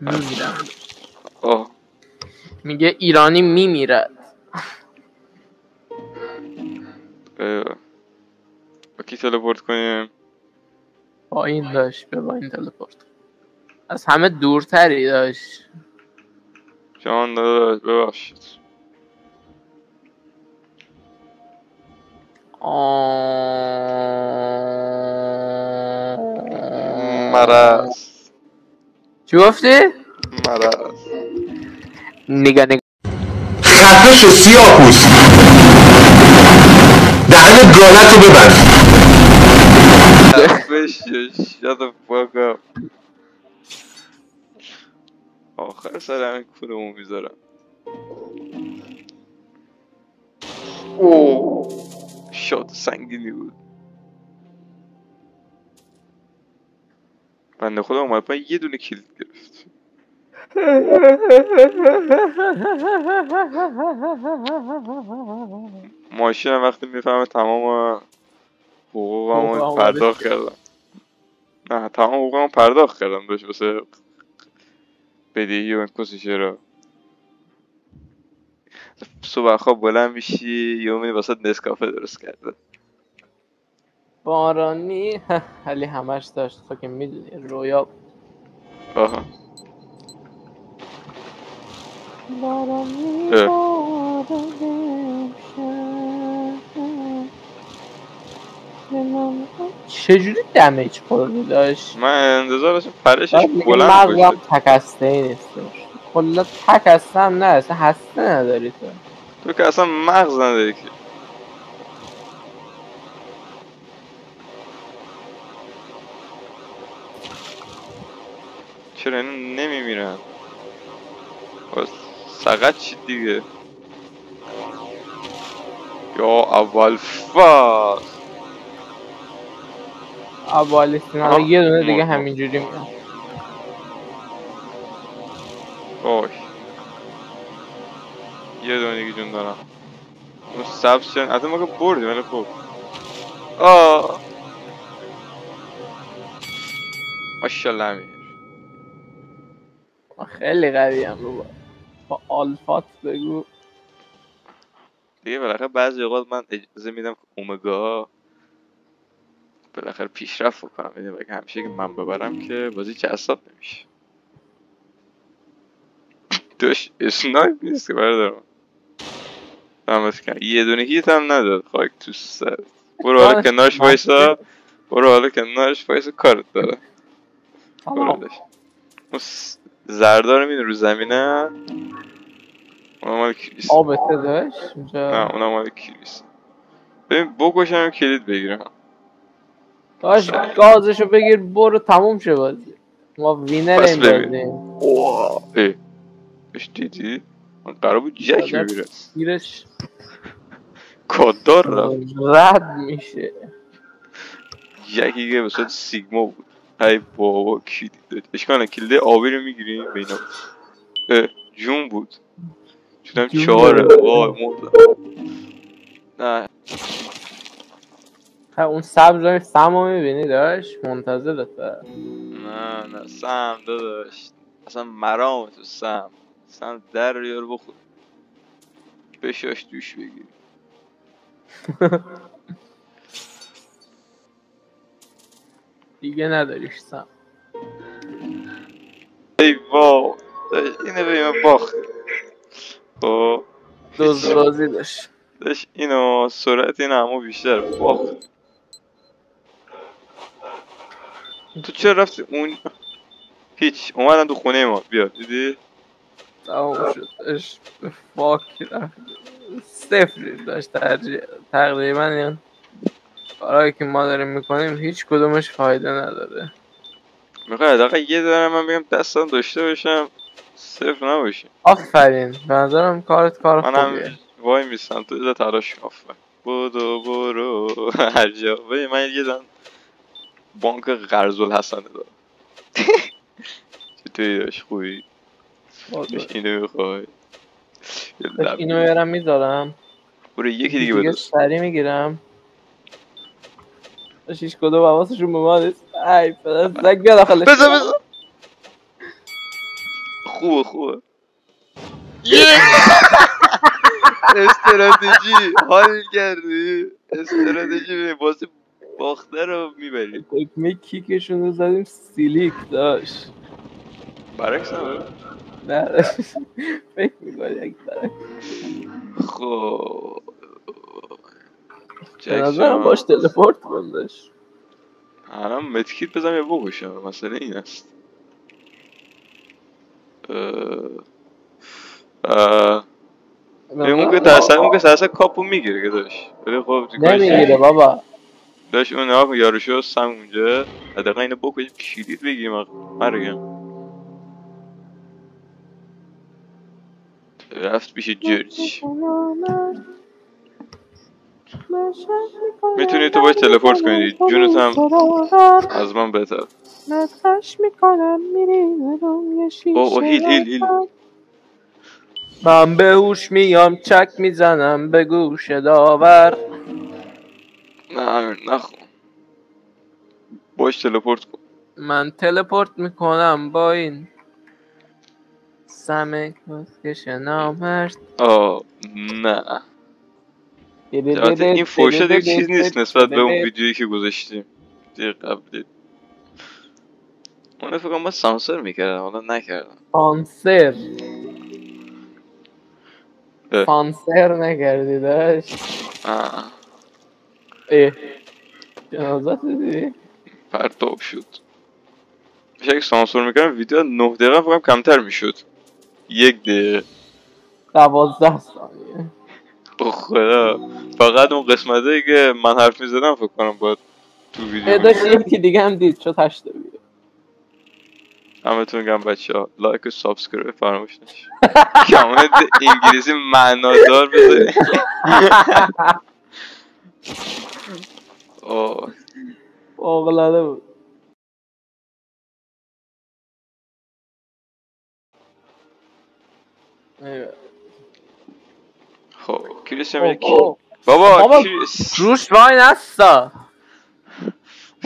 Speaker 1: میمیرم. میگه ایرانی میمیرد.
Speaker 2: با کی تلپورت کنیم؟
Speaker 1: با این داشت با این تلپورت از همه دورتری داشت.
Speaker 2: جان داداش ببخشید. مرض.
Speaker 1: چی گفتی؟
Speaker 2: مرض.
Speaker 1: نگاه
Speaker 4: خفش سیاه پوست دهن گالت رو ببند.
Speaker 2: خفش shut the fuck up. آخر سر همین کورمو میذارم. اوه شات سنگینی بود. بنده خدا اومد پایین یه دونه کلید گرفت. ماشینم وقتی میفهمه تمام حقوقمو پرداخت کردم. نه تمام حقوقمو پرداخت کردم داشت واسه بدهی و این کسیشه رو. صبح خواب بلند میشی یه میبینی واسه نسکافه درست کرده
Speaker 1: بارانی. علی همش داشت تو که میدونی رویا.
Speaker 2: آها
Speaker 1: بارانی چجوری دمیج خوردی داشت؟
Speaker 2: من انتظار داشتم پرشش
Speaker 1: میگه
Speaker 2: بلند
Speaker 1: مغزم
Speaker 2: باشه.
Speaker 1: تکسته ای نیستش. کلا تک هسته هم نه اصلا هسته نداری تو.
Speaker 2: تو که اصلا مغز نداری که. چرا اینو نمیمیرن؟ سقط چی دیگه؟ یا اول فاز
Speaker 1: ابوالیستین الان یه دونه دیگه همینجوری میاد.
Speaker 2: باش یه دونه دیگه جون دارم. اون سبز چند حتی ما که بردیم ولی خوب. ماشالله امیر
Speaker 1: خیلی قوی هم رو با آلفات بگو
Speaker 2: دیگه. بالاخره بعضی اوقات من اجازه میدم که اومگا بالاخره پیشرفت بکنم. میدونم اگه همیشه که من ببرم که بازی جذاب نمیشه. دوش اسنایپ نیست که بردارم فهمت کنم. یه دونه هیت هم نداد خاک تو سر. برو حالا کنارش وایسا. برو حالا کنارش وایسا کارت داره. برو داشت اون زردار رو میدونی رو زمینه اونم مال کلیس.
Speaker 1: آبته داشت
Speaker 2: نه اونم مال کلیس. ببین بکشم کلید بگیرم
Speaker 1: داشت گازشو بگیر برو تموم شه بازی. ما وینر
Speaker 2: بس
Speaker 1: این
Speaker 2: ببین.
Speaker 1: بازی.
Speaker 2: اش دیدی؟ من قرار بود جک بگیره
Speaker 1: گیرش
Speaker 2: کاددار رفت
Speaker 1: رد میشه.
Speaker 2: جکی که بسید سیگما بود. ای بابا کی دید اشکانه کلیده آبی رو میگیریم بینا جون بود شدم 4 وای مردم. نه
Speaker 1: اون سبز سم رو میبینی داشت منتظرته.
Speaker 2: نه سم داداش اصلا مرام تو سم در ریار بخور بشاش دوش بگیری.
Speaker 1: دیگه نداریش سم.
Speaker 2: ای وا اینو به من باخت. خب
Speaker 1: دوزبازی داشت
Speaker 2: اینو سرعت این همو بیشتر باخت. تو چرا رفتی اون؟ هیچ اومدن تو خونه ما بیا دیدی؟
Speaker 1: تمام شدش به فاک رفت. صفری داشت تقریبا این کارهایی که ما داریم میکنیم هیچ کدومش فایده نداره.
Speaker 2: میخوای حداقل یه دارم من بگم دستم داشته باشم صفر نباشیم.
Speaker 1: آفرین به نظرم کارت کار خوبیه.
Speaker 2: منم وای میستم تو ایده تلاش آفرین بودو برو هر جا. ببین من یه دن بانک قرض الحسنه دارم. چطوری داشت خوبی؟ داشت اینو میخوای
Speaker 1: اینو میارم میذارم
Speaker 2: برو یکی دیگه بدست
Speaker 1: سری میگیرم. هیچ کدوم حواسشون به ما نیست. ای پدر زنگ بیا داخلش.
Speaker 2: بذار خوبه استراتژی حال کردی استراتژی واسه باخته رو میبری
Speaker 1: تکنیک کیکشون رو زدیم سیلیک داشت
Speaker 2: برعکس نبود
Speaker 1: نه فکر میکنی یک برعکس
Speaker 2: خب
Speaker 1: به
Speaker 2: جک
Speaker 1: نظرم باش
Speaker 2: جان
Speaker 1: تلپورت بندش
Speaker 2: الان متکیت بزنم یا بکشم مسئله این است اون که ترسه کاپو میگیره که داشت ولی خب
Speaker 1: نمیگیره بابا
Speaker 2: داشت اون نها یاروشو سم اونجا حداقل اینو بکشیم کلید بگیریم مرگم رفت پیش جرج میتونی تو باید تلپورت کنی جونت هم از من بهتر
Speaker 1: نتاش میکنم میری
Speaker 2: او هیل
Speaker 1: من به هوش میام چک میزنم به گوش داور
Speaker 2: نه نخون باش تلپورت کن
Speaker 1: من تلپورت میکنم با این سمک کسکش نامرد
Speaker 2: نه البته این فوشا دیگه چیز نیست نسبت به اون ویدیویی که گذاشتیم دیگه قبلی اون فکر کنم باید سانسور میکردم حالا نکردم
Speaker 1: سانسر نکردی داشت جنازت دیدی؟
Speaker 2: پرتاب شد اگه سانسور میکردم ویدیو 9 دقیقه فکرم کمتر میشد 1 دقیقه
Speaker 1: 12 ثانیه
Speaker 2: خدا فقط اون قسمته که من حرف میزدم فکر کنم باید تو ویدیو
Speaker 1: داشت یکی دیگه هم دید شد 8 ویدیو
Speaker 2: همتون گم بچه ها لایک و سابسکرایب فراموش نشه کامنت انگلیسی معنادار بذارید
Speaker 1: فوق‌العاده بود
Speaker 2: خب کریس هم یکی بابا کریس
Speaker 1: روش وای نستا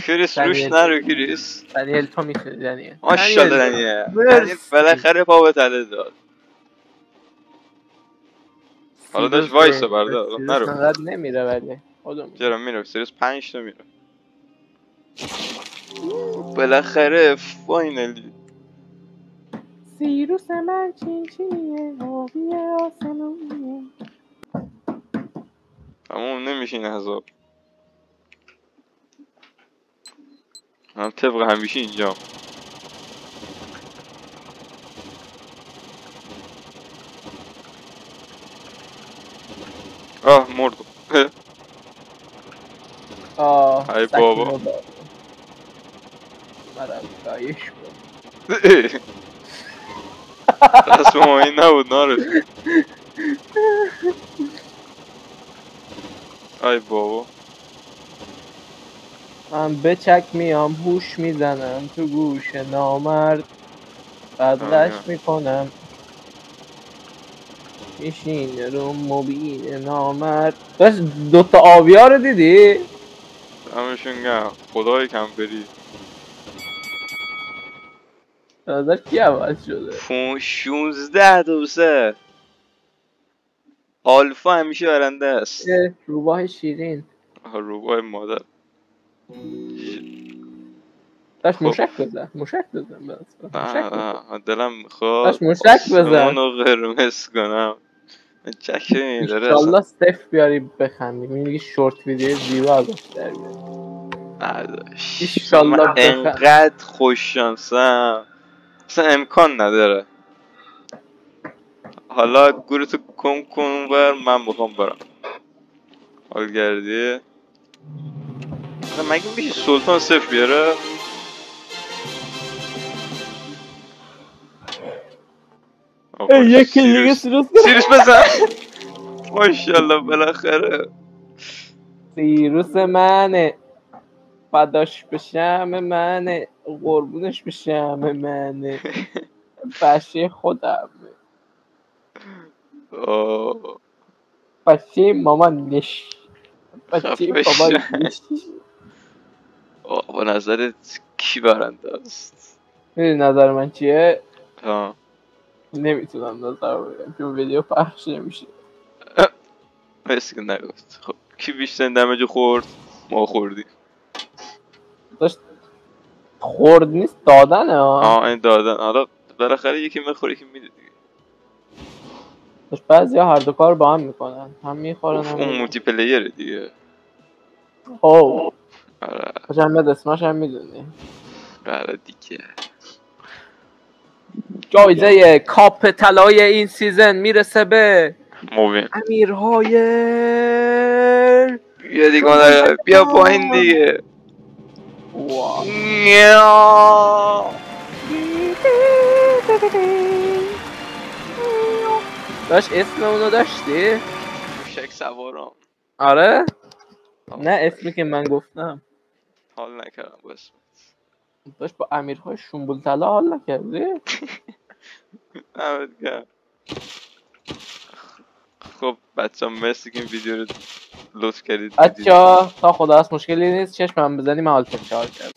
Speaker 2: کریس روش نرو کریس
Speaker 1: دنیل تو میتونی دنیل
Speaker 2: ماشالله دنیل بالاخره پا به تله داد حالا داشت وایسا برده نرو
Speaker 1: سیروس نمیره ولی
Speaker 2: چرا میره سیروس 5 تا میره بالاخره فاینالی
Speaker 1: سیروس من چینچینیه هاویه آسمونیه
Speaker 2: تموم نمیشه این حساب هم طبق همیشه اینجا مردم ای بابا
Speaker 1: مرد
Speaker 2: دست به ما این نبود نارد ای بابا
Speaker 1: من بچک میام هوش میزنم تو گوش نامرد بعد غش میکنم میشین رو مبین نامرد بس دوتا آبیا رو دیدی؟
Speaker 2: همشون گم خدای کم بری
Speaker 1: نظر کی عوض شده؟
Speaker 2: 16 دوسه آلفا همیشه برنده است
Speaker 1: روباه شیرین
Speaker 2: روباه مادر
Speaker 1: داشت مشک بزن مشک بزن
Speaker 2: دلم میخواد
Speaker 1: مشک بزن
Speaker 2: آسمونو قرمز کنم چک میداره
Speaker 1: ایشالله صف بیاری بخندیم این دیگه شورت ویدیو زیرو ازش در بیاری ایشالله
Speaker 2: انقدر خوش شانسم اصلا امکان نداره حالا گورتو کن بر من میخوام برم حال گردی مگه میشه سلطان صف بیاره
Speaker 1: یکی دیگه سیروس
Speaker 2: بزن ماشالله بالاخره
Speaker 1: سیروس منه فداش بشم منه قربونش بشم منه بچه خودم بچه مامانش بچه بابانش
Speaker 2: با نظرت کی برنده است؟
Speaker 1: میدونی نظر من چیه؟ نمیتونم نظر بگم چون ویدیو پخش نمیشه
Speaker 2: اسکی نگفت. خب کی بیشتر دمیج خورد؟ ما خوردیم.
Speaker 1: داشت خورد نیست دادنه ها.
Speaker 2: این دادن. حالا بالاخره یکی میخوره یکی میده دیگه.
Speaker 1: داشت بعضی ها هر دو کار با هم میکنن، هم میخورن هم
Speaker 2: اون مولتی پلیره دیگه.
Speaker 1: اوه
Speaker 2: آره
Speaker 1: خوشم میاد اسمش هم میدونی.
Speaker 2: بله دیگه.
Speaker 1: جایزه کاپ طلای این سیزن میرسه به
Speaker 2: موبین.
Speaker 1: امیر هایر.
Speaker 2: بیا دیگه مادر بیا پایین دیگه.
Speaker 1: واو. داشت اسم اونو داشتی؟
Speaker 2: موشک سوارم.
Speaker 1: آره؟ نه اسمی که من گفتم.
Speaker 2: حال نکردم با اسمت.
Speaker 1: داشت با امیرهای شنبول طلا حال نکردی؟
Speaker 2: نمید گرم. خب بچه ها مرسی که این ویدیو رو لطف کردید.
Speaker 1: بچه ها تا خدا هست مشکلی نیست، چشمم بزنی من حال چهار کردم.